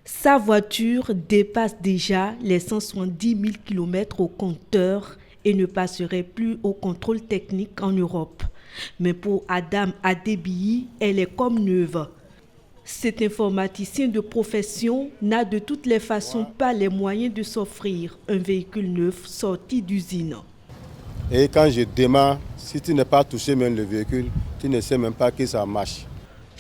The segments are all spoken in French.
Sa voiture dépasse déjà les 170 000 km au compteur et ne passerait plus au contrôle technique en Europe. Mais pour Adam Adebiyi, elle est comme neuve. Cet informaticien de profession n'a de toutes les façons pas les moyens de s'offrir un véhicule neuf sorti d'usine. Et quand je démarre, si tu n'es pas touché même le véhicule, tu ne sais même pas que ça marche.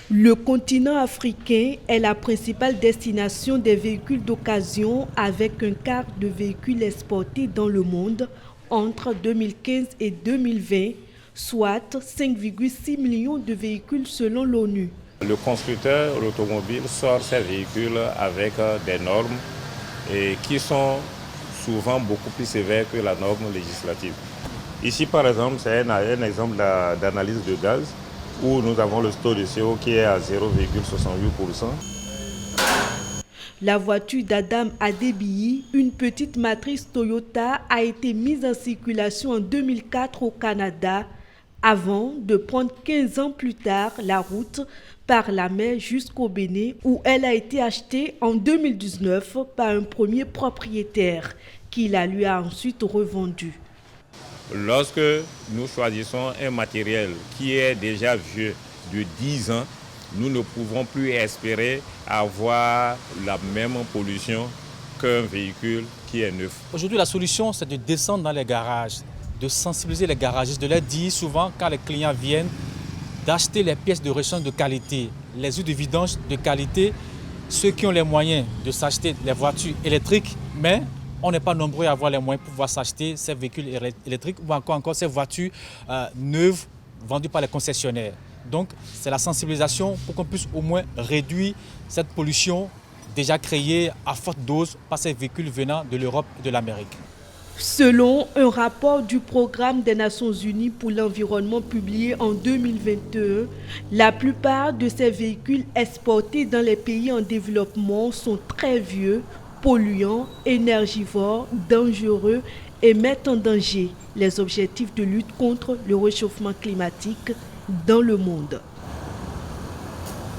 Le continent africain est la principale destination des véhicules d'occasion avec un quart de véhicules exportés dans le monde entre 2015 et 2020, soit 5,6 millions de véhicules selon l'ONU. Le constructeur automobile sort ses véhicules avec des normes qui sont souvent beaucoup plus sévères que la norme législative. Ici, par exemple, c'est un exemple d'analyse de gaz où nous avons le taux de CO qui est à 0,68%. La voiture d'Adam Adebiyi, une petite matrice Toyota, a été mise en circulation en 2004 au Canada avant de prendre 15 ans plus tard la route par la mer jusqu'au Bénin où elle a été achetée en 2019 par un premier propriétaire qui la lui a ensuite revendue. Lorsque nous choisissons un matériel qui est déjà vieux de 10 ans, nous ne pouvons plus espérer avoir la même pollution qu'un véhicule qui est neuf. Aujourd'hui, la solution, c'est de descendre dans les garages, de sensibiliser les garagistes, de leur dire souvent quand les clients viennent, d'acheter les pièces de rechange de qualité, les huiles de vidange de qualité, ceux qui ont les moyens de s'acheter les voitures électriques, mais on n'est pas nombreux à avoir les moyens pour pouvoir s'acheter ces véhicules électriques ou encore ces voitures neuves vendues par les concessionnaires. Donc, c'est la sensibilisation pour qu'on puisse au moins réduire cette pollution déjà créée à forte dose par ces véhicules venant de l'Europe et de l'Amérique. Selon un rapport du Programme des Nations Unies pour l'environnement publié en 2021, la plupart de ces véhicules exportés dans les pays en développement sont très vieux, polluants, énergivores, dangereux et mettent en danger les objectifs de lutte contre le réchauffement climatique dans le monde.